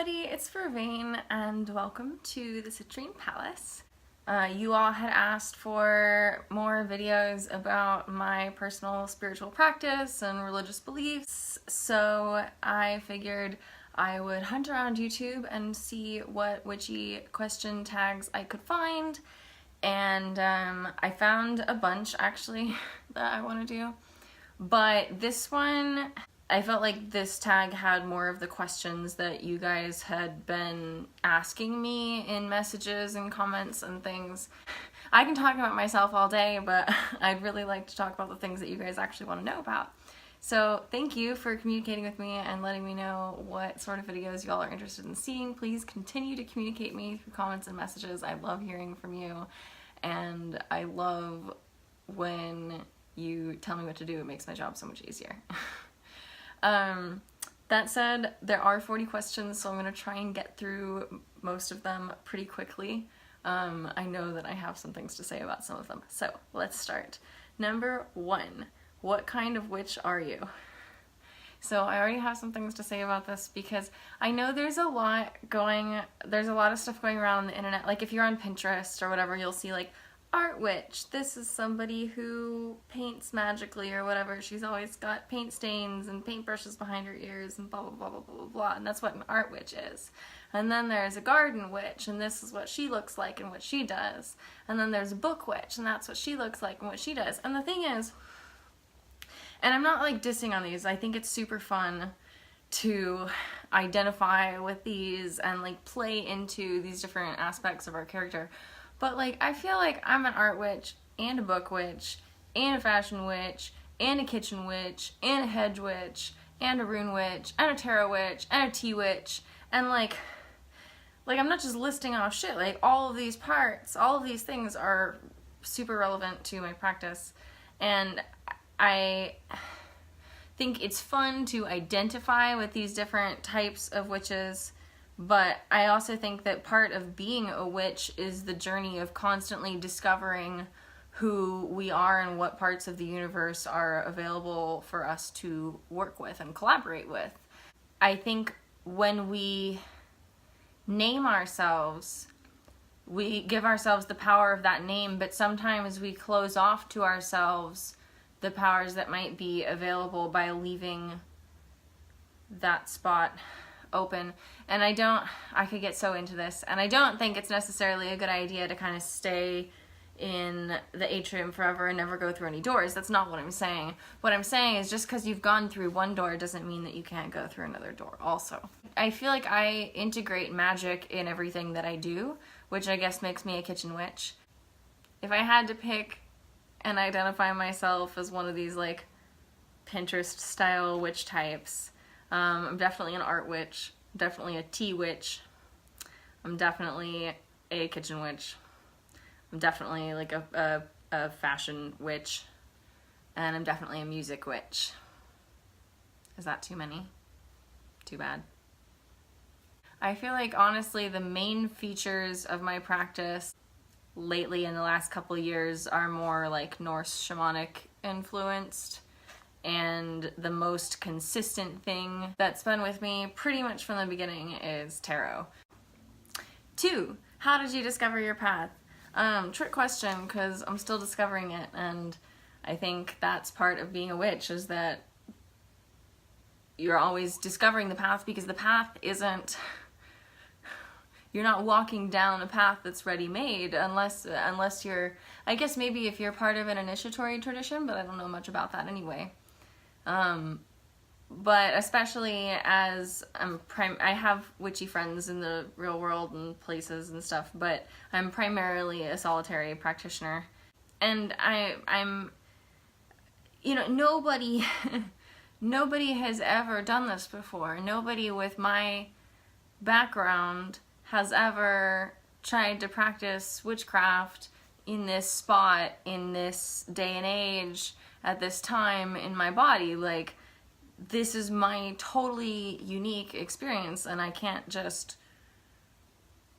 everybody, it's Vervain and welcome to the Citrine Palace. You all had asked for more videos about my personal spiritual practice and religious beliefs, so I figured I would hunt around YouTube and see what witchy question tags I could find, and I found a bunch actually that I want to do, but this one, I felt like this tag had more of the questions that you guys had been asking me in messages and comments and things. I can talk about myself all day, but I'd really like to talk about the things that you guys actually want to know about. So thank you for communicating with me and letting me know what sort of videos y'all are interested in seeing. Please continue to communicate me through comments and messages. I love hearing from you, and I love when you tell me what to do. It makes my job so much easier. That said, there are 40 questions, so I'm going to try and get through most of them pretty quickly. I know that I have some things to say about some of them, so let's start. Number 1, what kind of witch are you? So I already have some things to say about this because I know there's a lot of stuff going around on the internet. Like if you're on Pinterest or whatever, you'll see like, art witch, this is somebody who paints magically or whatever. She's always got paint stains and paintbrushes behind her ears and blah blah blah blah blah blah blah, and that's what an art witch is. And then there's a garden witch, and this is what she looks like and what she does. And then there's a book witch, and that's what she looks like and what she does. And the thing is, and I'm not like dissing on these, I think it's super fun to identify with these and like play into these different aspects of our character. But like, I feel like I'm an art witch, and a book witch, and a fashion witch, and a kitchen witch, and a hedge witch, and a rune witch, and a tarot witch, and a tea witch, and like I'm not just listing off shit, like all of these parts, all of these things are super relevant to my practice, and I think it's fun to identify with these different types of witches. But I also think that part of being a witch is the journey of constantly discovering who we are and what parts of the universe are available for us to work with and collaborate with. I think when we name ourselves, we give ourselves the power of that name, but sometimes we close off to ourselves the powers that might be available by leaving that spot open. And I could get so into this, and I don't think it's necessarily a good idea to kind of stay in the atrium forever and never go through any doors. That's not what I'm saying. What I'm saying is just because you've gone through one door doesn't mean that you can't go through another door also. I feel like I integrate magic in everything that I do, which I guess makes me a kitchen witch. If I had to pick and identify myself as one of these like Pinterest style witch types, I'm definitely an art witch, definitely a tea witch, I'm definitely a kitchen witch, I'm definitely like a fashion witch, and I'm definitely a music witch. Is that too many? Too bad. I feel like honestly the main features of my practice lately in the last couple of years are more like Norse shamanic influenced. And the most consistent thing that's been with me pretty much from the beginning is tarot. 2, how did you discover your path? Trick question, because I'm still discovering it, and I think that's part of being a witch, is that you're always discovering the path, because the path isn't, you're not walking down a path that's ready-made unless you're, I guess maybe if you're part of an initiatory tradition, but I don't know much about that anyway. But especially as I have witchy friends in the real world and places and stuff, but I'm primarily a solitary practitioner, and I'm, you know, nobody has ever done this before. Nobody with my background has ever tried to practice witchcraft in this spot, in this day and age, at this time in my body. Like, this is my totally unique experience, and I can't just,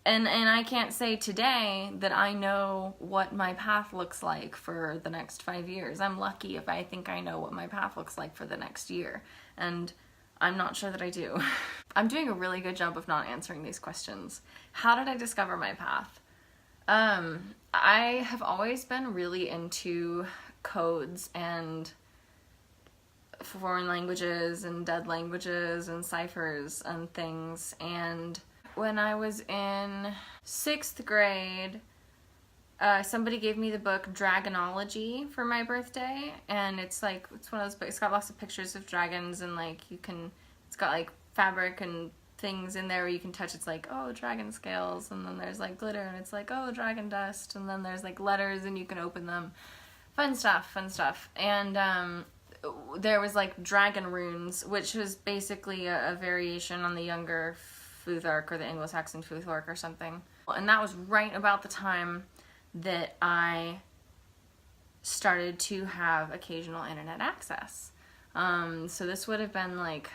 and I can't say today that I know what my path looks like for the next 5 years. I'm lucky if I think I know what my path looks like for the next year. And I'm not sure that I do. I'm doing a really good job of not answering these questions. How did I discover my path? I have always been really into codes and foreign languages and dead languages and ciphers and things. And when I was in 6th grade, somebody gave me the book Dragonology for my birthday, and it's one of those books. It's got lots of pictures of dragons, and it's got like fabric and things in there where you can touch. It's like, oh, dragon scales, and then there's like glitter, and it's like, oh, dragon dust, and then there's like letters and you can open them. Fun stuff. And there was like dragon runes, which was basically a variation on the younger Futhark or the Anglo-Saxon Futhark or something. And that was right about the time that I started to have occasional internet access. So this would have been like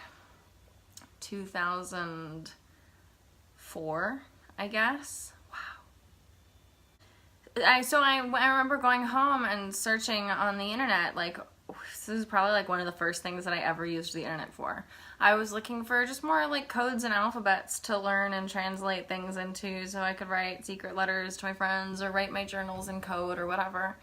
2004, I guess. Wow. I remember going home and searching on the internet, like, this is probably like one of the first things that I ever used the internet for. I was looking for just more like codes and alphabets to learn and translate things into so I could write secret letters to my friends or write my journals in code or whatever.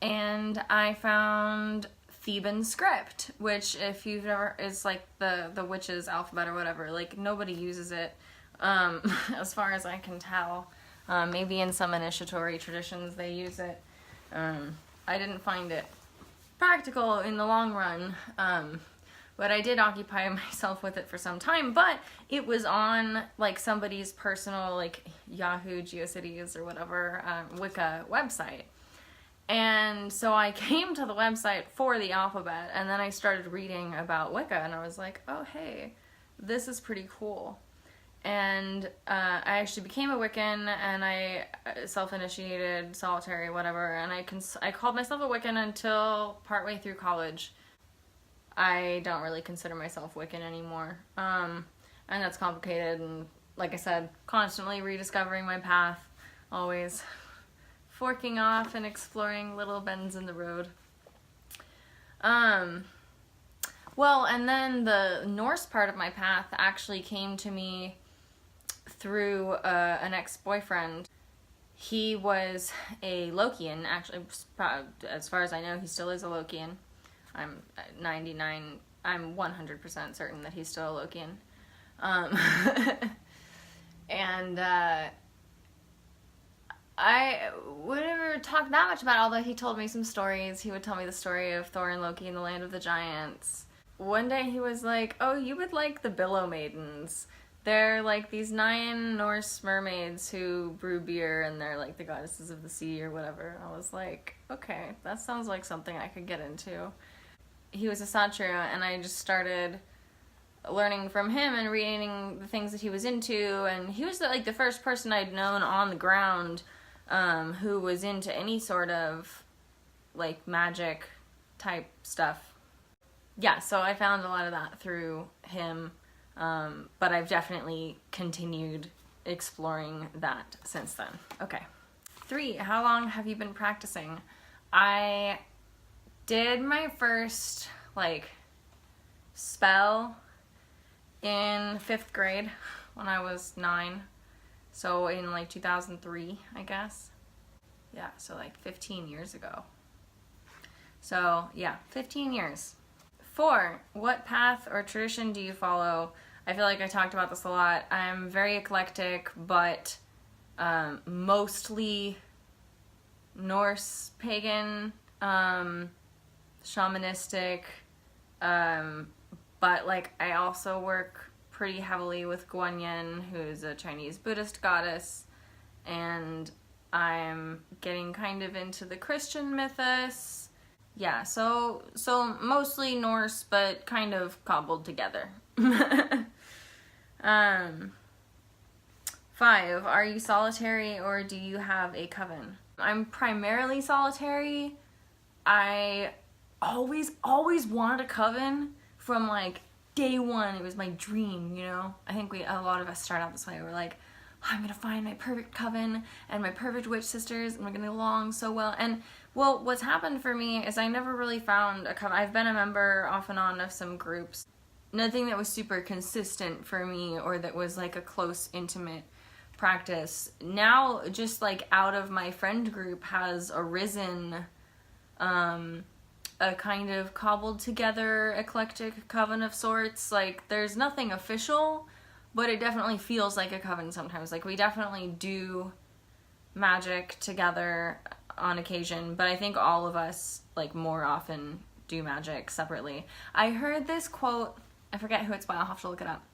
And I found Theban script, which if you've ever, is like the witch's alphabet or whatever. Like nobody uses it, as far as I can tell. Maybe in some initiatory traditions they use it. I didn't find it practical in the long run, but I did occupy myself with it for some time. But it was on like somebody's personal like Yahoo GeoCities or whatever Wicca website, and so I came to the website for the alphabet, and then I started reading about Wicca, and I was like, oh hey, this is pretty cool. And I actually became a Wiccan, and I self-initiated, solitary, whatever, and I called myself a Wiccan until partway through college. I don't really consider myself Wiccan anymore, and that's complicated, and like I said, constantly rediscovering my path, always forking off and exploring little bends in the road. Well, and then the Norse part of my path actually came to me through an ex-boyfriend. He was a Lokian, actually, as far as I know, he still is a Lokian. I'm 100% certain that he's still a Lokian. And I wouldn't ever talk that much about it, although he told me some stories. He would tell me the story of Thor and Loki in the land of the giants. One day he was like, oh, you would like the Billow Maidens. They're like these 9 Norse mermaids who brew beer, and they're like the goddesses of the sea or whatever. I was like, okay, that sounds like something I could get into. He was a Satru, and I just started learning from him and reading the things that he was into, and he was the first person I'd known on the ground who was into any sort of like magic type stuff. Yeah, so I found a lot of that through him. But I've definitely continued exploring that since then. Okay. 3, how long have you been practicing? I did my first, spell in 5th grade when I was 9. So in, 2003, I guess. Yeah, so 15 years ago. So, yeah, 15 years. 4, what path or tradition do you follow? I feel like I talked about this a lot. I'm very eclectic, but mostly Norse, pagan, shamanistic, but I also work pretty heavily with Guanyin, who's a Chinese Buddhist goddess, and I'm getting kind of into the Christian mythos. Yeah, so mostly Norse, but kind of cobbled together. 5, are you solitary or do you have a coven? I'm primarily solitary. I always wanted a coven from day one. It was my dream, I think a lot of us start out this way. We're like, I'm gonna find my perfect coven and my perfect witch sisters, and we're gonna get along so well. And well, what's happened for me is I never really found a coven. I've been a member off and on of some groups, nothing that was super consistent for me or that was like a close, intimate practice. Now, just like out of my friend group has arisen a kind of cobbled together eclectic coven of sorts. Like, there's nothing official, but it definitely feels like a coven sometimes. Like, we definitely do magic together on occasion, but I think all of us, like, more often do magic separately. I heard this quote, I forget who it's by, I'll have to look it up.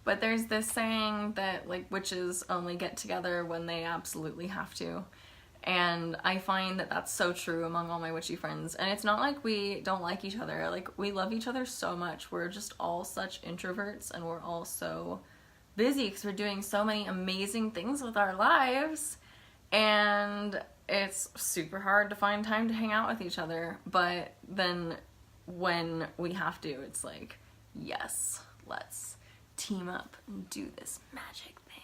But there's this saying that, like, witches only get together when they absolutely have to. And I find that that's so true among all my witchy friends. And it's not like we don't like each other. Like, we love each other so much. We're just all such introverts, and we're all so busy because we're doing so many amazing things with our lives. And it's super hard to find time to hang out with each other. But then when we have to, it's like, yes, let's team up and do this magic thing.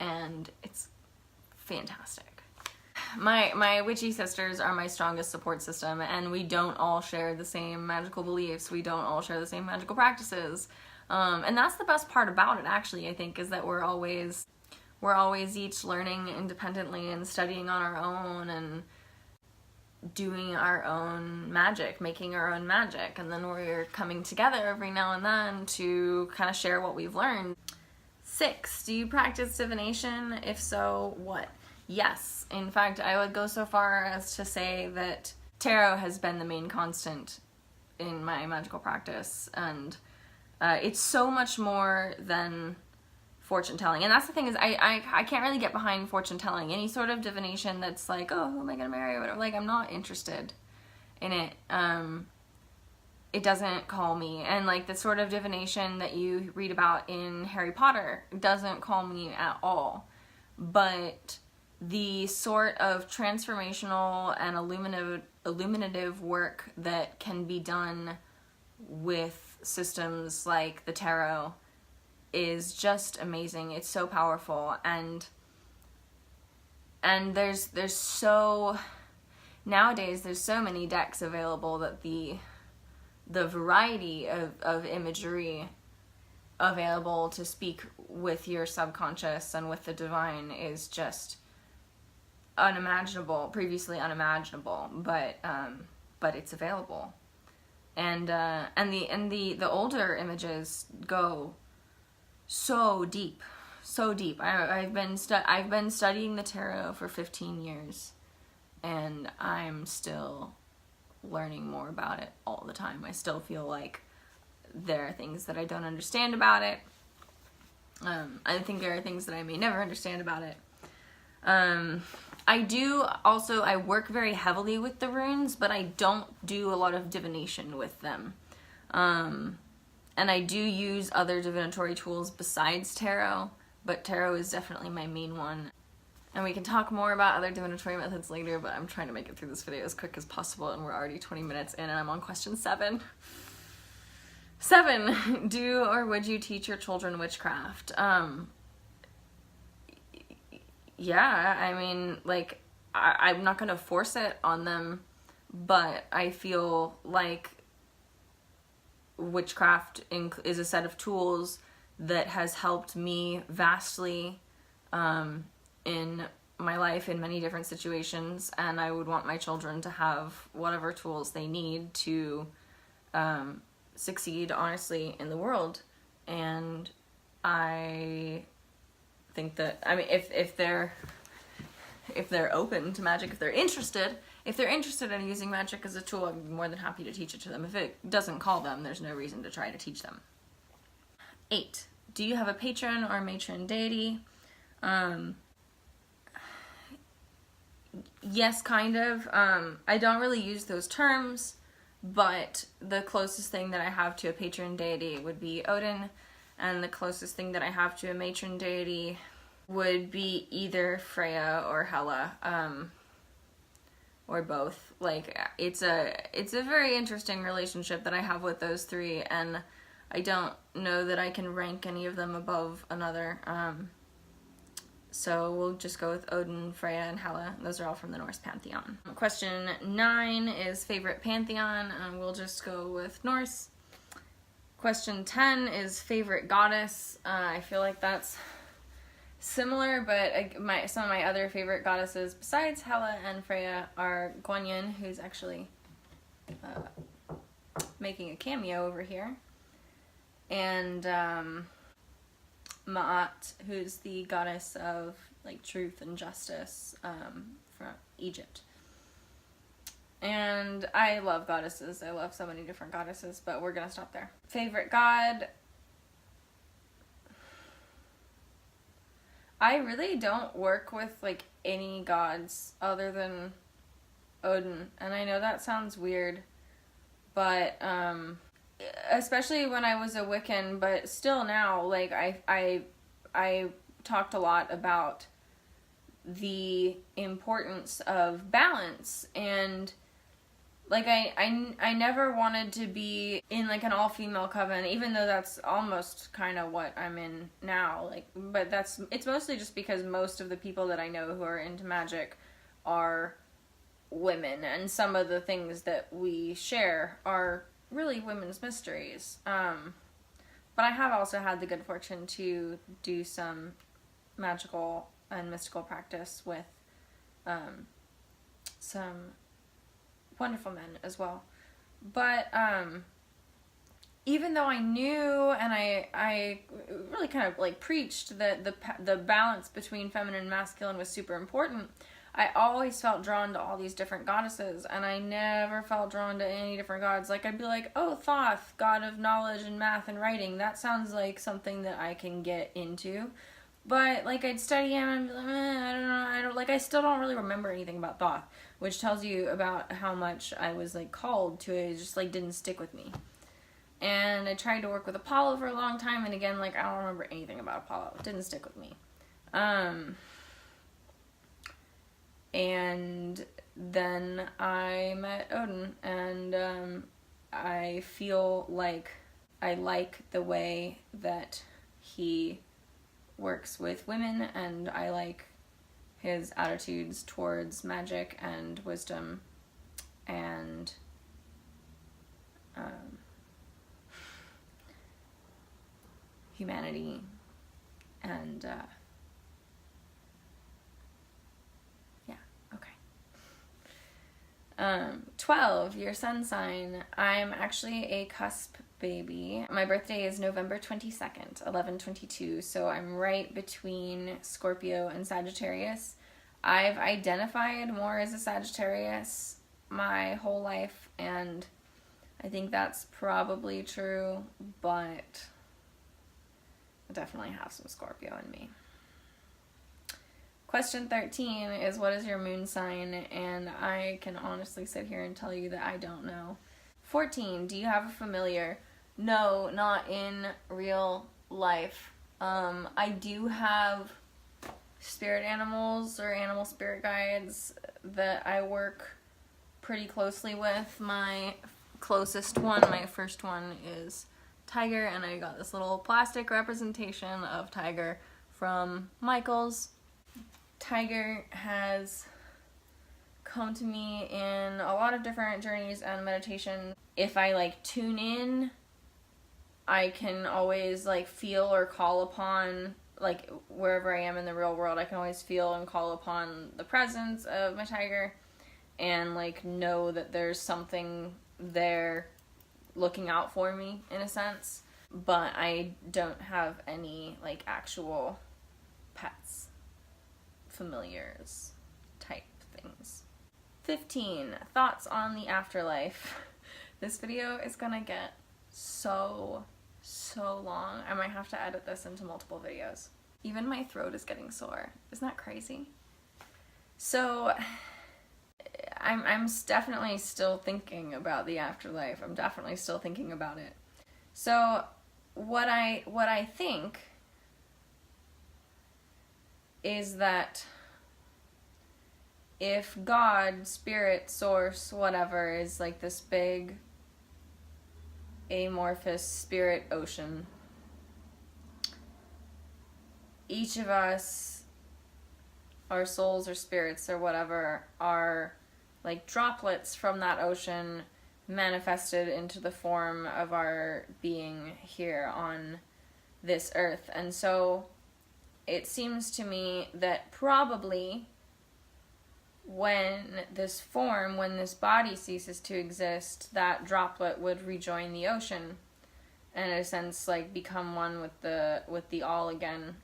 And it's fantastic. My witchy sisters are my strongest support system, and we don't all share the same magical beliefs. We don't all share the same magical practices. And that's the best part about it, actually, I think, is that we're always each learning independently and studying on our own and doing our own magic, making our own magic, and then we're coming together every now and then to kind of share what we've learned. 6, do you practice divination? If so, what? Yes. In fact, I would go so far as to say that tarot has been the main constant in my magical practice, and it's so much more than fortune telling. And that's the thing, is I can't really get behind fortune telling. Any sort of divination that's like, oh, who am I gonna marry or whatever, like, I'm not interested in it. It doesn't call me. And like the sort of divination that you read about in Harry Potter doesn't call me at all. But the sort of transformational and illuminative work that can be done with systems like the tarot is just amazing. It's so powerful, and there's so, nowadays there's so many decks available that the variety of imagery available to speak with your subconscious and with the divine is just previously unimaginable, but it's available. And the older images go so deep. I've been studying the tarot for 15 years, and I'm still learning more about it all the time. I still feel like there are things that I don't understand about it. I think there are things that I may never understand about it. I work very heavily with the runes, but I don't do a lot of divination with them. And I do use other divinatory tools besides tarot, but tarot is definitely my main one. And we can talk more about other divinatory methods later, but I'm trying to make it through this video as quick as possible, and we're already 20 minutes in, and I'm on question 7. 7, do or would you teach your children witchcraft? Yeah, I mean, like, I'm not gonna force it on them, but I feel like witchcraft is a set of tools that has helped me vastly in my life in many different situations, and I would want my children to have whatever tools they need to succeed honestly in the world. And I think that, I mean, if they're open to magic, if they're interested in using magic as a tool, I'm more than happy to teach it to them. If it doesn't call them, there's no reason to try to teach them. 8, do you have a patron or matron deity? Yes, kind of. I don't really use those terms, but the closest thing that I have to a patron deity would be Odin, and the closest thing that I have to a matron deity would be either Freya or Hela, or both. Like, it's a very interesting relationship that I have with those three, and I don't know that I can rank any of them above another. So we'll just go with Odin, Freya, and Hela. Those are all from the Norse pantheon. Question 9 is favorite pantheon, and we'll just go with Norse. Question 10 is favorite goddess. I feel like that's similar, but some of my other favorite goddesses besides Hela and Freya are Guanyin, who's actually making a cameo over here, and Ma'at, who's the goddess of like truth and justice from Egypt. And I love goddesses. I love so many different goddesses, but we're gonna stop there. Favorite god? I really don't work with like any gods other than Odin, and I know that sounds weird, but especially when I was a Wiccan, but still now, like I talked a lot about the importance of balance, and like I never wanted to be in like an all-female coven, even though that's almost kind of what I'm in now, like, but it's mostly just because most of the people that I know who are into magic are women, and some of the things that we share are really women's mysteries. But I have also had the good fortune to do some magical and mystical practice with some wonderful men as well. But even though I knew, and I really kind of like preached that the balance between feminine and masculine was super important, I always felt drawn to all these different goddesses, and I never felt drawn to any different gods. Like, I'd be like, oh, Thoth, god of knowledge and math and writing, that sounds like something that I can get into. But, like, I'd study him and be like, I don't know, I still don't really remember anything about Thoth, which tells you about how much I was, like, called to it. It just, like, didn't stick with me. And I tried to work with Apollo for a long time, and again, like, I don't remember anything about Apollo. It didn't stick with me. And then I met Odin, and I feel like I like the way that he works with women, and I like his attitudes towards magic and wisdom and humanity, and 12, your sun sign. I'm actually a cusp baby. My birthday is November 22nd, 11/22, so I'm right between Scorpio and Sagittarius. I've identified more as a Sagittarius my whole life, and I think that's probably true, but I definitely have some Scorpio in me. Question 13 is, what is your moon sign? And I can honestly sit here and tell you that I don't know. 14, do you have a familiar? No, not in real life. I do have spirit animals or animal spirit guides that I work pretty closely with. My closest one, my first one, is Tiger, and I got this little plastic representation of Tiger from Michael's. Tiger has come to me in a lot of different journeys and meditation. If I like tune in, I can always like feel or call upon, like wherever I am in the real world, I can always feel and call upon the presence of my tiger, and like know that there's something there looking out for me in a sense. But I don't have any like actual pets, familiars type things. 15, thoughts on the afterlife. This video is gonna get so long. I might have to edit this into multiple videos. Even my throat is getting sore. Isn't that crazy? So I'm definitely still thinking about the afterlife. I'm definitely still thinking about it. So what I think is that if God, spirit, source, whatever, is like this big amorphous spirit ocean, each of us, our souls or spirits or whatever, are like droplets from that ocean manifested into the form of our being here on this earth. And so it seems to me that probably when this body ceases to exist, that droplet would rejoin the ocean and in a sense like become one with the all again.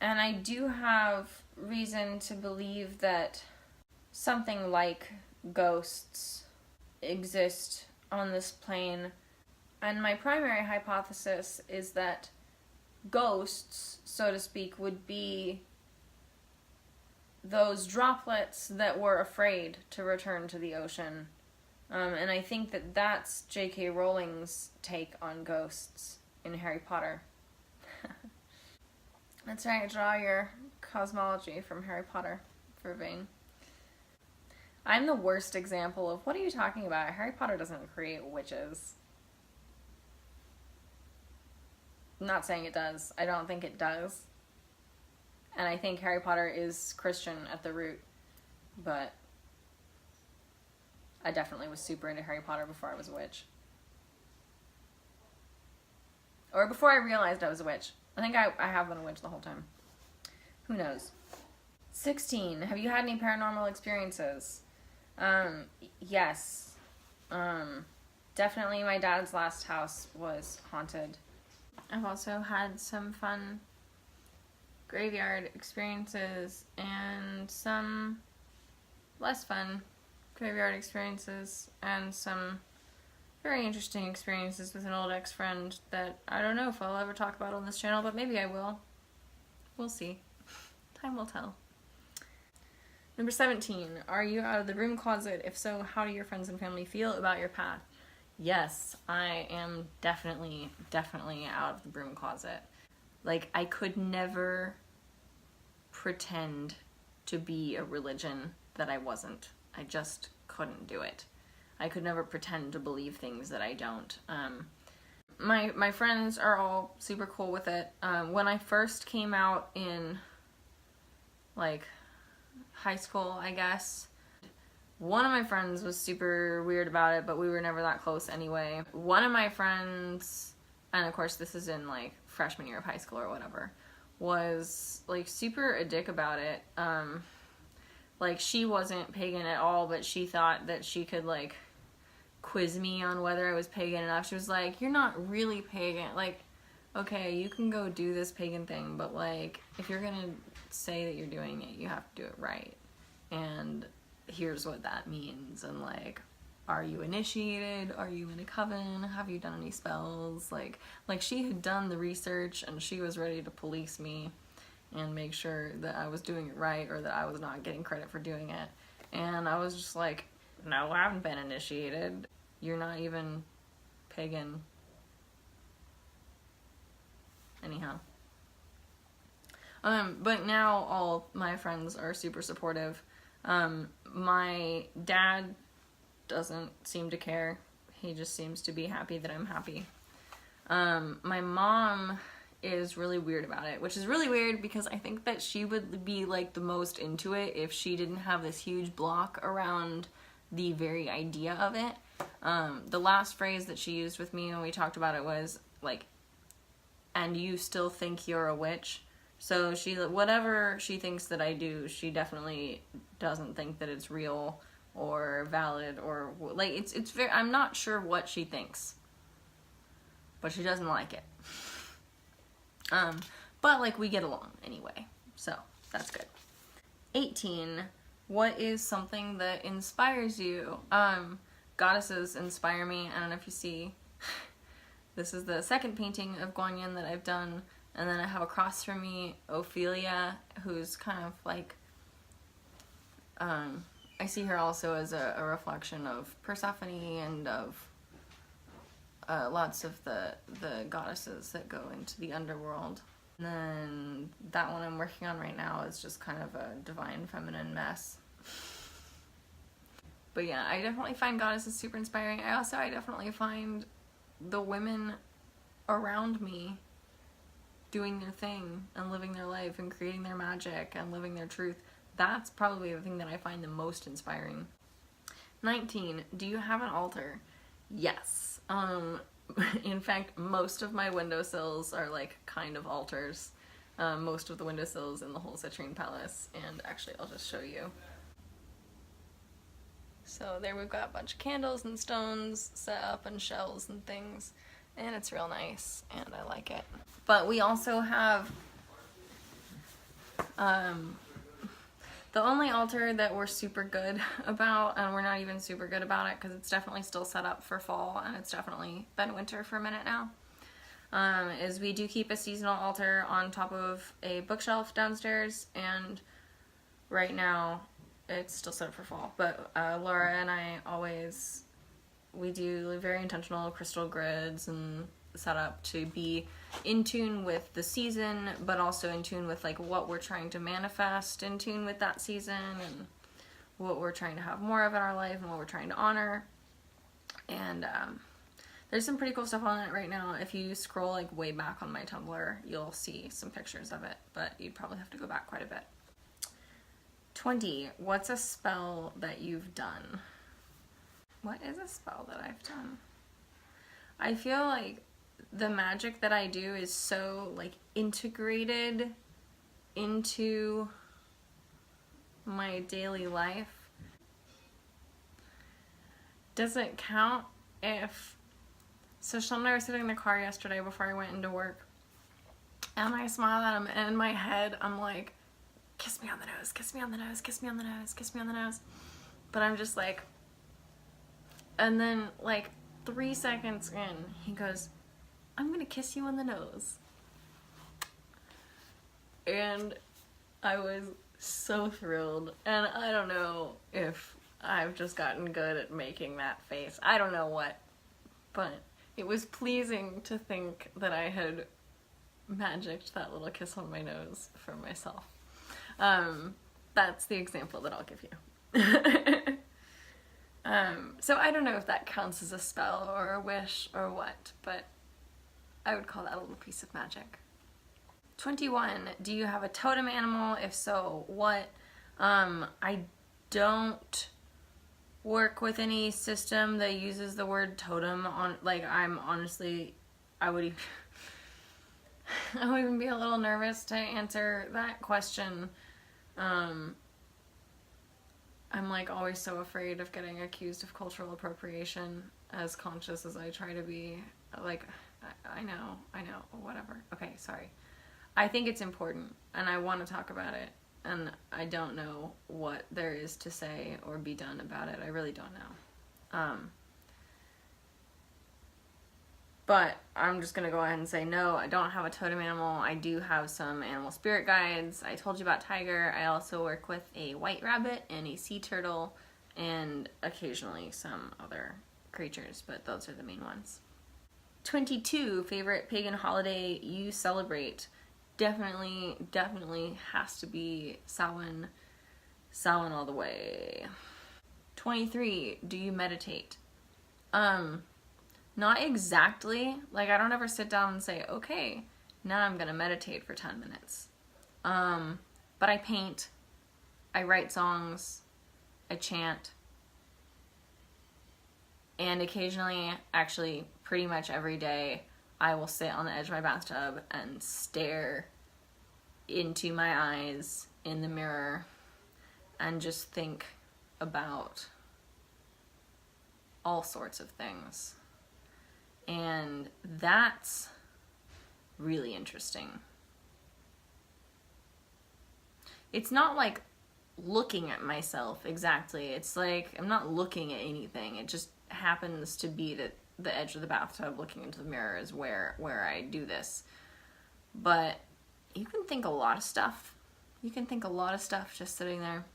And I do have reason to believe that something like ghosts exist on this plane. And my primary hypothesis is that ghosts, so to speak, would be those droplets that were afraid to return to the ocean. And I think that that's J.K. Rowling's take on ghosts in Harry Potter. That's right, draw your cosmology from Harry Potter, Vervain. I'm the worst example of, what are you talking about? Harry Potter doesn't create witches. I'm not saying it does. I don't think it does. And I think Harry Potter is Christian at the root. But I definitely was super into Harry Potter before I was a witch. Or before I realized I was a witch. I think I have been a witch the whole time. Who knows? 16. Have you had any paranormal experiences? Yes. Definitely my dad's last house was haunted. I've also had some fun graveyard experiences and some less fun graveyard experiences and some very interesting experiences with an old ex-friend that I don't know if I'll ever talk about on this channel, but maybe I will. We'll see. Time will tell. Number 17. Are you out of the broom closet? If so, how do your friends and family feel about your path? Yes, I am definitely out of the broom closet. Like, I could never pretend to be a religion that I wasn't. I just couldn't do it. I could never pretend to believe things that I don't. My friends are all super cool with it. When I first came out in, like, high school, I guess, one of my friends was super weird about it, but we were never that close anyway. One of my friends, and of course this is in, like, freshman year of high school or whatever, was, like, super a dick about it. Like, she wasn't pagan at all, but she thought that she could, like, quiz me on whether I was pagan enough. She was like, you're not really pagan. Like, okay, you can go do this pagan thing, but, like, if you're gonna say that you're doing it, you have to do it right. And here's what that means. And, like, are you initiated? Are you in a coven? Have you done any spells? Like she had done the research and she was ready to police me and make sure that I was doing it right or that I was not getting credit for doing it. And I was just like, no, I haven't been initiated. You're not even pagan. Anyhow. But now all my friends are super supportive. My dad doesn't seem to care. He just seems to be happy that I'm happy. My mom is really weird about it, which is really weird because I think that she would be, like, the most into it if she didn't have this huge block around the very idea of it. The last phrase that she used with me when we talked about it was, like, and you still think you're a witch? So she, whatever she thinks that I do, she definitely doesn't think that it's real or valid or, like, it's very, I'm not sure what she thinks, but she doesn't like it. But, like, we get along anyway, so that's good. 18. What is something that inspires you? Goddesses inspire me. I don't know if you see, this is the second painting of Guanyin that I've done, and then I have across from me Ophelia, who's kind of like, I see her also as a reflection of Persephone and of lots of the goddesses that go into the underworld. And then that one I'm working on right now is just kind of a divine feminine mess. But yeah, I definitely find goddesses super inspiring. I definitely find the women around me doing their thing and living their life and creating their magic and living their truth. That's probably the thing that I find the most inspiring. 19, do you have an altar? Yes. In fact, most of my windowsills are like kind of altars. Most of the windowsills in the whole Citrine Palace, and actually I'll just show you. So there we've got a bunch of candles and stones set up and shells and things, and it's real nice, and I like it. But we also have the only altar that we're super good about, and we're not even super good about it because it's definitely still set up for fall and it's definitely been winter for a minute now, is we do keep a seasonal altar on top of a bookshelf downstairs, and right now it's still set up for fall. But Laura and I we do very intentional crystal grids and set up to be in tune with the season, but also in tune with like what we're trying to manifest, in tune with that season, and what we're trying to have more of in our life and what we're trying to honor. And there's some pretty cool stuff on it right now. If you scroll like way back on my Tumblr, you'll see some pictures of it, but you'd probably have to go back quite a bit. 20, what's a spell that you've done? What is a spell that I've done? I feel like the magic that I do is so like integrated into my daily life. Does it count if... So Sheldon and I were sitting in the car yesterday before I went into work, and I smiled at him, and in my head I'm like, kiss me on the nose, kiss me on the nose, kiss me on the nose, kiss me on the nose. But I'm just like... And then like 3 seconds in, he goes, I'm gonna kiss you on the nose. And I was so thrilled. And I don't know if I've just gotten good at making that face. I don't know what. But it was pleasing to think that I had magicked that little kiss on my nose for myself. That's the example that I'll give you. So I don't know if that counts as a spell or a wish or what, but I would call that a little piece of magic. 21, do you have a totem animal? If so, what? I don't work with any system that uses the word totem on, like, I'm honestly, I would even be a little nervous to answer that question. I'm like always so afraid of getting accused of cultural appropriation, as conscious as I try to be. Like, I know, whatever. Okay, sorry. I think it's important, and I want to talk about it, and I don't know what there is to say or be done about it. I really don't know. But I'm just going to go ahead and say no, I don't have a totem animal. I do have some animal spirit guides. I told you about tiger. I also work with a white rabbit and a sea turtle, and occasionally some other creatures, but those are the main ones. 22, favorite pagan holiday you celebrate? Definitely has to be Samhain. Samhain all the way. 23, do you meditate? Not exactly. Like, I don't ever sit down and say, okay, now I'm gonna meditate for 10 minutes. But I paint, I write songs, I chant, and occasionally, actually pretty much every day, I will sit on the edge of my bathtub and stare into my eyes in the mirror and just think about all sorts of things. And that's really interesting. It's not like looking at myself exactly. It's like I'm not looking at anything. It just happens to be that the edge of the bathtub looking into the mirror is where I do this. But you can think a lot of stuff. You can think a lot of stuff just sitting there.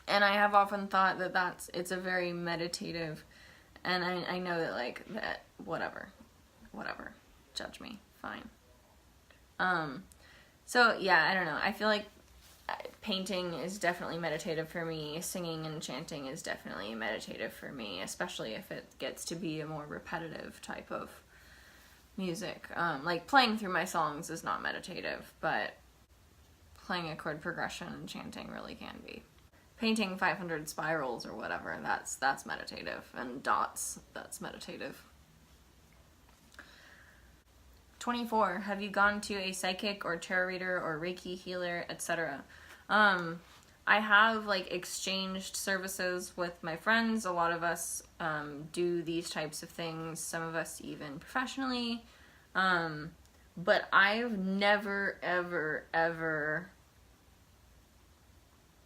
And I have often thought that it's a very meditative, and I know that like that whatever, judge me, fine. So yeah, I don't know. I feel like painting is definitely meditative for me. Singing and chanting is definitely meditative for me, especially if it gets to be a more repetitive type of music. Like playing through my songs is not meditative, but playing a chord progression and chanting really can be. Painting 500 spirals or whatever, that's meditative. And dots, that's meditative. 24. Have you gone to a psychic or tarot reader or Reiki healer, etc.? I have like exchanged services with my friends. A lot of us do these types of things. Some of us even professionally. But I've never, ever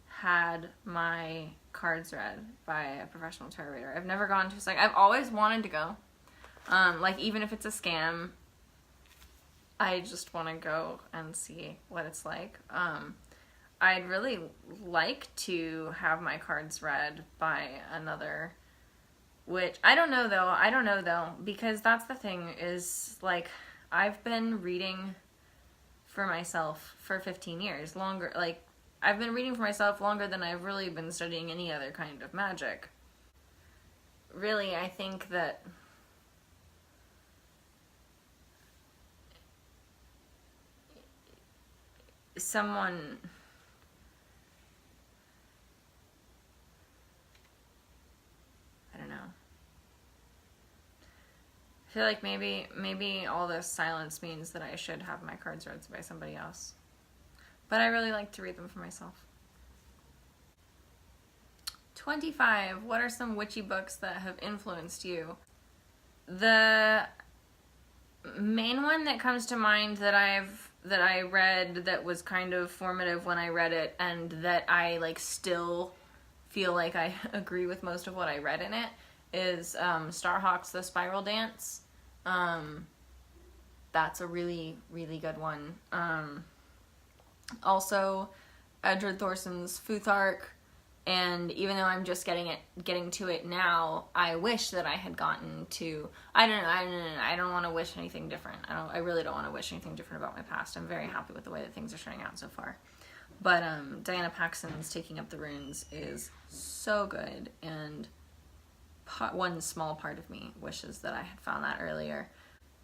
had my cards read by a professional tarot reader. I've never gone to a psychic. I've always wanted to go. Like even if it's a scam, I just want to go and see what it's like. I'd really like to have my cards read by another, which I don't know though, because that's the thing is, like, I've been reading for myself for 15 years, longer, like, I've been reading for myself longer than I've really been studying any other kind of magic. Really, I think that someone... I don't know. I feel like maybe all this silence means that I should have my cards read by somebody else. But I really like to read them for myself. 25. What are some witchy books that have influenced you? The main one that comes to mind that I read that was kind of formative when I read it, and that I like still feel like I agree with most of what I read in it, is Starhawk's The Spiral Dance. That's a really, really good one. Also, Edward Thorson's Futhark, and even though I'm just getting to it now, I wish that I had gotten to, I don't want to wish anything different. I really don't want to wish anything different about my past. I'm very happy with the way that things are turning out so far. But Diana Paxson's Taking Up the Runes is so good, and one small part of me wishes that I had found that earlier.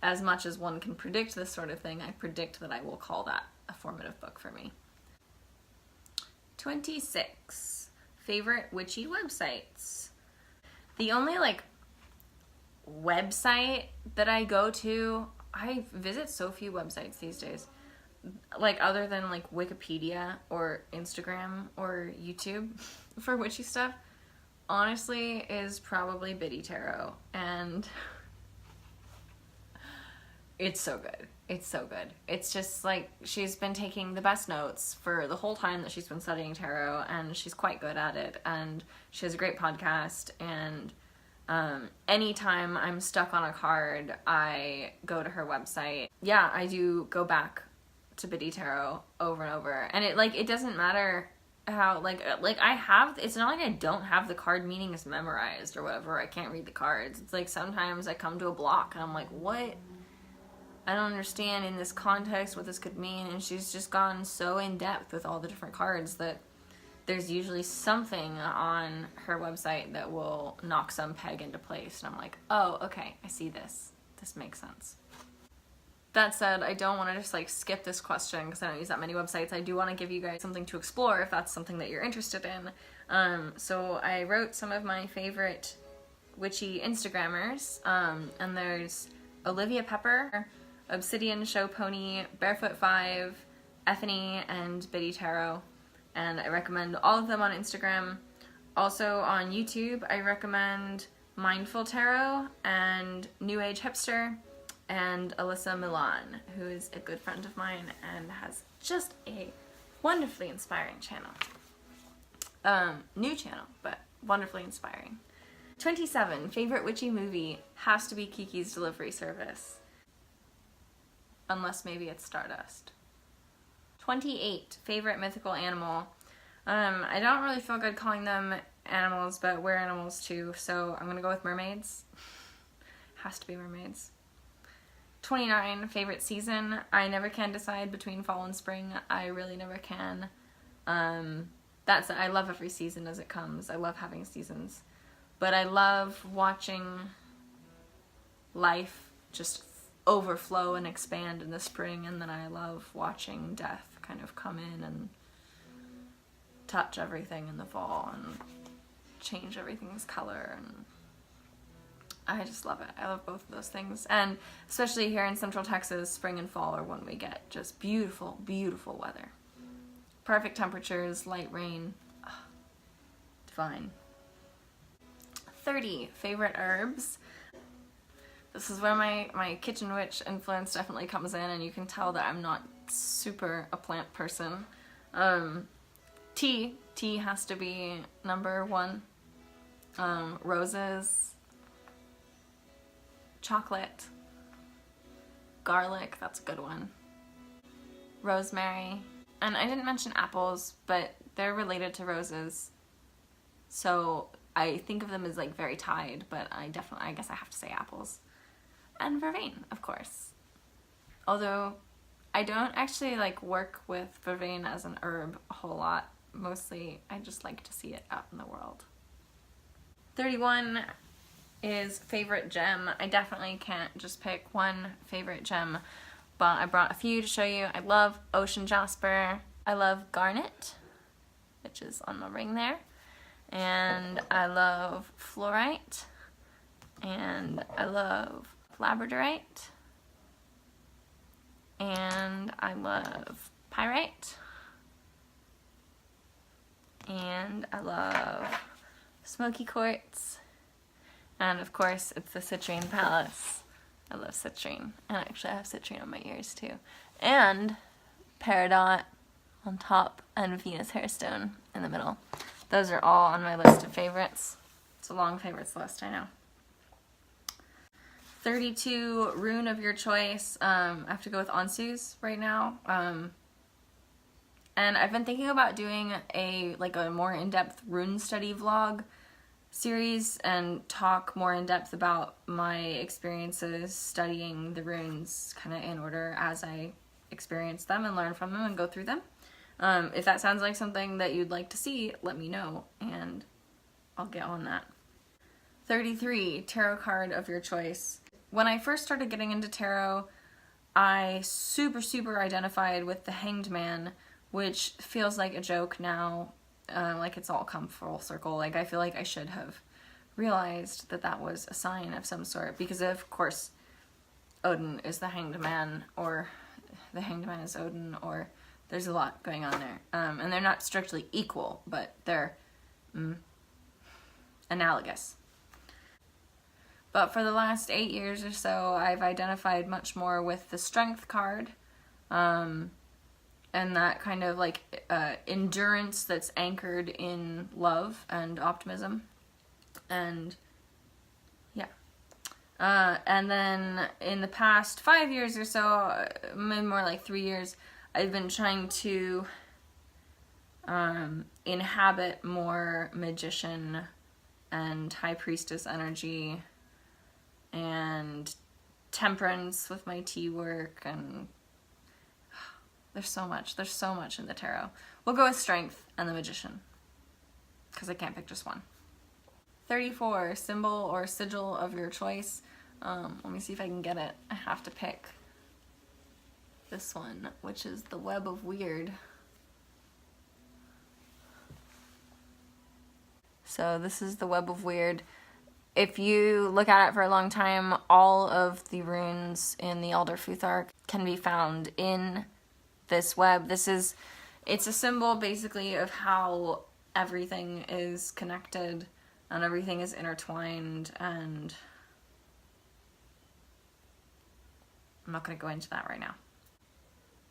As much as one can predict this sort of thing, I predict that I will call that a formative book for me. 26. Favorite witchy websites. The only like website that I go to, I visit so few websites these days, like other than like Wikipedia or Instagram or YouTube for witchy stuff, honestly is probably Biddy Tarot, and it's so good. It's so good. It's just like she's been taking the best notes for the whole time that she's been studying tarot, and she's quite good at it, and she has a great podcast, and anytime I'm stuck on a card, I go to her website. Yeah, I do go back to Biddy Tarot over and over, and it doesn't matter how, like I have, it's not like I don't have the card meanings memorized or whatever, I can't read the cards. It's like sometimes I come to a block and I'm like, what? I don't understand in this context what this could mean, and she's just gone so in depth with all the different cards that there's usually something on her website that will knock some peg into place, and I'm like, oh, okay, I see this. This makes sense. That said, I don't want to just like skip this question because I don't use that many websites. I do want to give you guys something to explore if that's something that you're interested in. So I wrote some of my favorite witchy Instagrammers, and there's Olivia Pepper, Obsidian Show Pony, Barefoot 5, Ethany, and Biddy Tarot, and I recommend all of them on Instagram. Also on YouTube, I recommend Mindful Tarot and New Age Hipster, and Alyssa Milan, who is a good friend of mine and has just a wonderfully inspiring channel. New channel, but wonderfully inspiring. 27. Favorite witchy movie has to be Kiki's Delivery Service. Unless maybe it's Stardust. 28. Favorite mythical animal. I don't really feel good calling them animals, but we're animals too, so I'm gonna go with mermaids. Has to be mermaids. 29. Favorite season. I never can decide between fall and spring. I really never can. I love every season as it comes. I love having seasons. But I love watching life just overflow and expand in the spring, and then I love watching death kind of come in and touch everything in the fall and change everything's color, and I just love it. I love both of those things. And especially here in Central Texas, spring and fall are when we get just beautiful, beautiful weather. Perfect temperatures, light rain. Oh, divine. 30 favorite herbs. This is where my kitchen witch influence definitely comes in, and you can tell that I'm not super a plant person. Tea has to be number one. Roses, chocolate, garlic, that's a good one, rosemary, and I didn't mention apples, but they're related to roses, so I think of them as like very tied, but I guess I have to say apples. And vervain, of course. Although I don't actually like work with vervain as an herb a whole lot. Mostly I just like to see it out in the world. 31 is favorite gem. I definitely can't just pick one favorite gem, but I brought a few to show you. I love ocean jasper. I love garnet, which is on my ring there. And I love fluorite. And I love labradorite. And I love pyrite. And I love smoky quartz. And of course, it's the citrine palace. I love citrine. And actually I have citrine on my ears too. And peridot on top and Venus hairstone in the middle. Those are all on my list of favorites. It's a long favorites list, I know. 32, rune of your choice. I have to go with Ansu's right now. And I've been thinking about doing a more in-depth rune study vlog series and talk more in depth about my experiences studying the runes kind of in order as I experience them and learn from them and go through them. If that sounds like something that you'd like to see, let me know and I'll get on that. 33, tarot card of your choice. When I first started getting into tarot, I super identified with the Hanged Man, which feels like a joke now, like it's all come full circle. Like I feel like I should have realized that that was a sign of some sort, because of course Odin is the Hanged Man, or the Hanged Man is Odin, or there's a lot going on there. And they're not strictly equal, but they're analogous. But for the last 8 years or so, I've identified much more with the Strength card, and that kind of like endurance that's anchored in love and optimism, and yeah. And then in the past 5 years or so, maybe more like 3 years, I've been trying to inhabit more magician and high priestess energy and temperance with my tea work, and there's so much in the tarot. We'll go with strength and the magician, because I can't pick just one. 34, symbol or sigil of your choice. Let me see if I can get it. I have to pick this one, which is the Web of Weird. So this is the Web of Weird. If you look at it for a long time, all of the runes in the Elder Futhark can be found in this web. It's a symbol basically of how everything is connected and everything is intertwined, and I'm not going to go into that right now.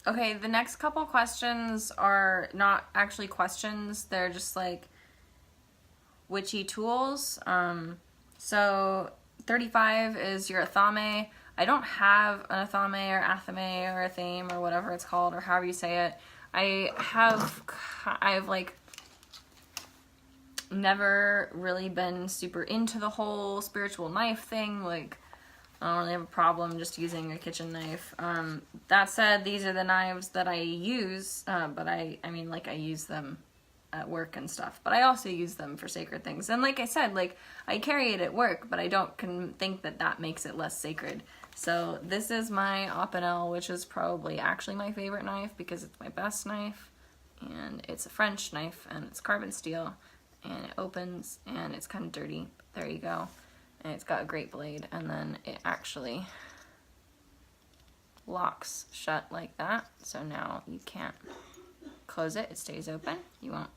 Okay, the next couple questions are not actually questions, they're just like witchy tools. So 35 is your athame. I don't have an athame or athame or athame or whatever it's called, or however you say it. I've like never really been super into the whole spiritual knife thing. Like, I don't really have a problem just using a kitchen knife. That said, these are the knives that I use, but I mean, like, I use them at work and stuff, but I also use them for sacred things. And like I said, like, I carry it at work, but I don't think that that makes it less sacred. So this is my Opinel, which is probably actually my favorite knife because it's my best knife. and it's a French knife, and it's carbon steel, and it opens, and it's kind of dirty. There you go. And it's got a great blade, and then it actually locks shut like that, so now you can't close it. It stays open. You won't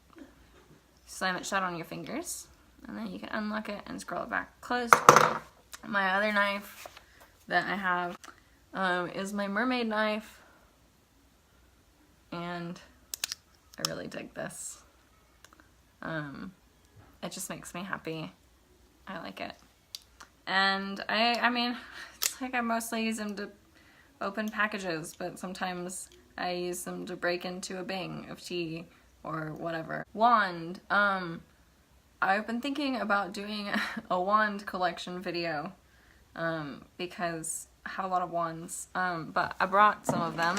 slam it shut on your fingers, and then you can unlock it and scroll it back closed. My other knife that I have is my Mermaid Knife, and I really dig this. It just makes me happy. I like it. And I mean, it's like I mostly use them to open packages, but sometimes I use them to break into a bang of tea or whatever. Wand. I've been thinking about doing a wand collection video because I have a lot of wands, but I brought some of them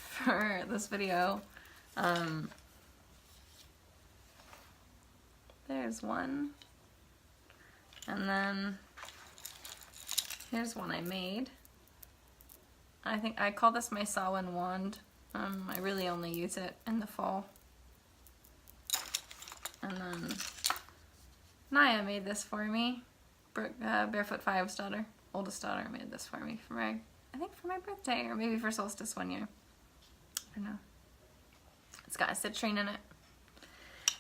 for this video. There's one, and then here's one I made. I think I call this my Samhain wand. I really only use it in the fall. And then Naya made this for me. Barefoot Five's daughter, oldest daughter, made this for me for my, I think for my birthday, or maybe for solstice one year. I don't know. It's got a citrine in it.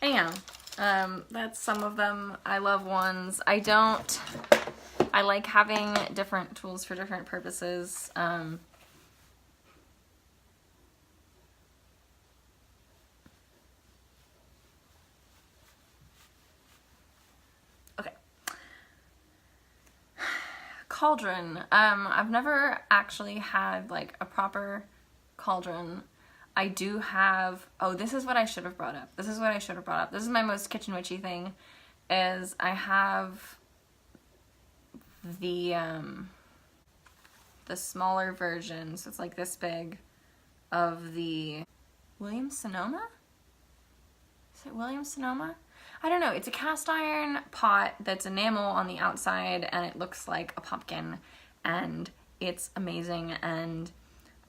Anyhow, that's some of them. I love wands. I like having different tools for different purposes. Okay. Cauldron. I've never actually had like a proper cauldron. I do have, oh, this is what I should have brought up. This is my most kitchen witchy thing, is I have the smaller version, so it's like this big, of the Williams-Sonoma? Is it Williams-Sonoma? I don't know. It's a cast iron pot that's enamel on the outside, and it looks like a pumpkin, and it's amazing, and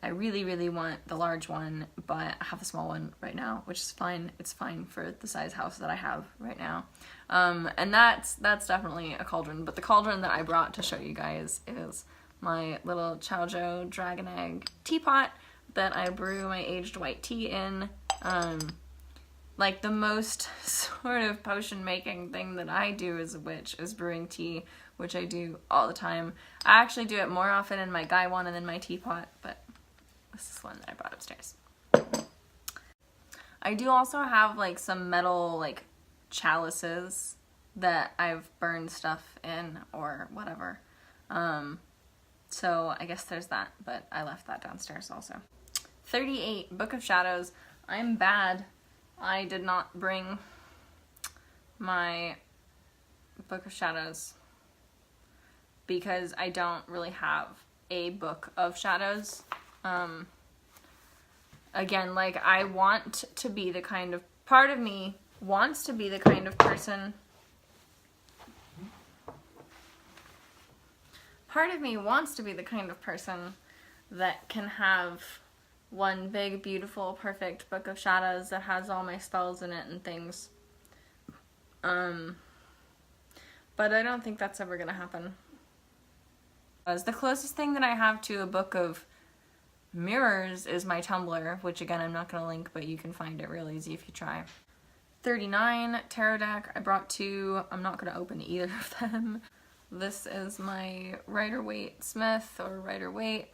I really, really want the large one, but I have the small one right now, which is fine. It's fine for the size house that I have right now. And that's definitely a cauldron, but the cauldron that I brought to show you guys is my little Chaojo dragon egg teapot that I brew my aged white tea in. Like the most sort of potion making thing that I do as a witch is brewing tea, which I do all the time. I actually do it more often in my guy one and then my teapot, but this is one that I brought upstairs. I do also have like some metal like chalices that I've burned stuff in or whatever. So I guess there's that, but I left that downstairs also. 38, Book of Shadows. I'm bad. I did not bring my Book of Shadows because I don't really have a Book of Shadows. Again, like I want to be the kind of, part of me wants to be the kind of person, that can have one big, beautiful, perfect Book of Shadows that has all my spells in it and things. But I don't think that's ever gonna happen. As the closest thing that I have to a book of mirrors is my Tumblr, which again I'm not gonna link, but you can find it real easy if you try. 39, tarot deck. I brought two. I'm not gonna open either of them. This is my Rider-Waite Smith, or Rider-Waite.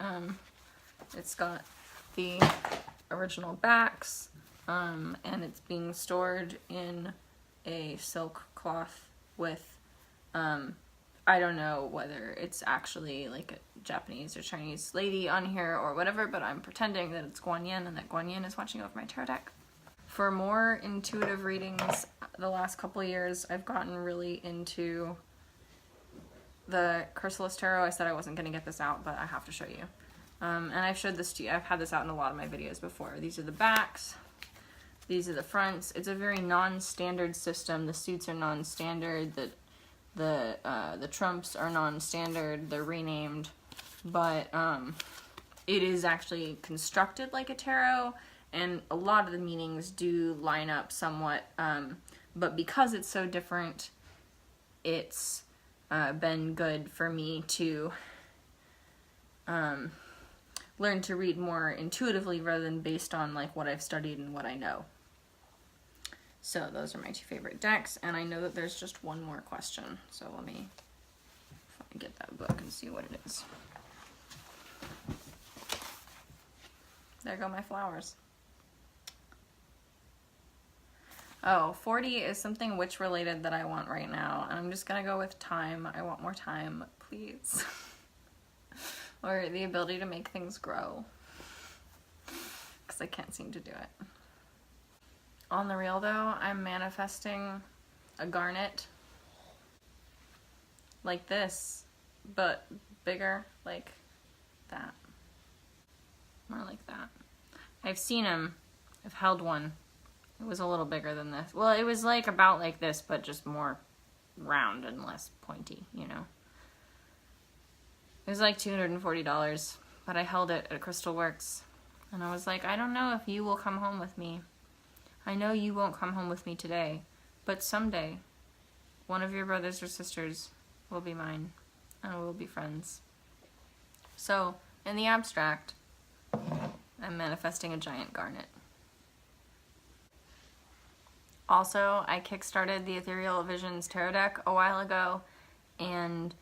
It's got the original backs, and it's being stored in a silk cloth with, I don't know whether it's actually like a Japanese or Chinese lady on here or whatever, but I'm pretending that it's Guanyin and that Guanyin is watching over my tarot deck. For more intuitive readings, the last couple of years, I've gotten really into the Chrysalis Tarot. I said I wasn't going to get this out, but I have to show you. And I've showed this to you. I've had this out in a lot of my videos before. These are the backs. These are the fronts. It's a very non-standard system. The suits are non-standard. The trumps are non-standard. They're renamed. But it is actually constructed like a tarot, and a lot of the meanings do line up somewhat, but because it's so different, it's been good for me to learn to read more intuitively rather than based on like what I've studied and what I know. So those are my 2 favorite decks, and I know that there's just one more question, so let me get that book and see what it is. There go my flowers. Oh, 40 is something witch related that I want right now, and I'm just gonna go with time. I want more time, please. Or the ability to make things grow, because I can't seem to do it. On the real though, I'm manifesting a garnet like this, but bigger, like that. More like that. I've seen them. I've held one. It was a little bigger than this. Well, it was like about like this, but just more round and less pointy, you know. It was like $240, but I held it at Crystal Works, and I was like, I don't know if you will come home with me. I know you won't come home with me today, but someday, one of your brothers or sisters will be mine, and we'll be friends. So, in the abstract, I'm manifesting a giant garnet. Also, I kickstarted the Ethereal Visions Tarot deck a while ago, and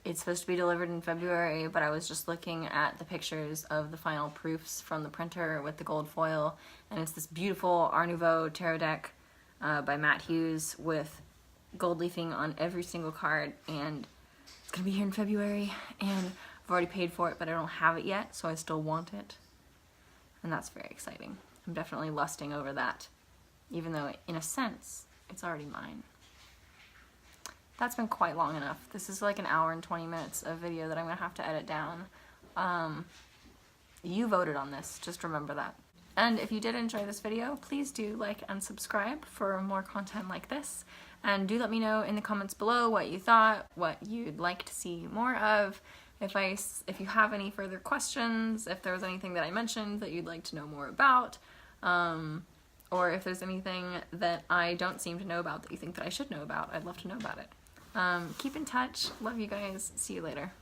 it's supposed to be delivered in February, but I was just looking at the pictures of the final proofs from the printer with the gold foil, and it's this beautiful Art Nouveau tarot deck by Matt Hughes with gold leafing on every single card, and it's gonna be here in February, and I've already paid for it, but I don't have it yet, so I still want it, and that's very exciting. I'm definitely lusting over that, even though in a sense, it's already mine. That's been quite long enough. This is like an hour and 20 minutes of video that I'm gonna have to edit down. You voted on this, just remember that. And if you did enjoy this video, please do like and subscribe for more content like this. And do let me know in the comments below what you thought, what you'd like to see more of. If you have any further questions, if there was anything that I mentioned that you'd like to know more about, or if there's anything that I don't seem to know about that you think that I should know about, I'd love to know about it. Keep in touch. Love you guys. See you later.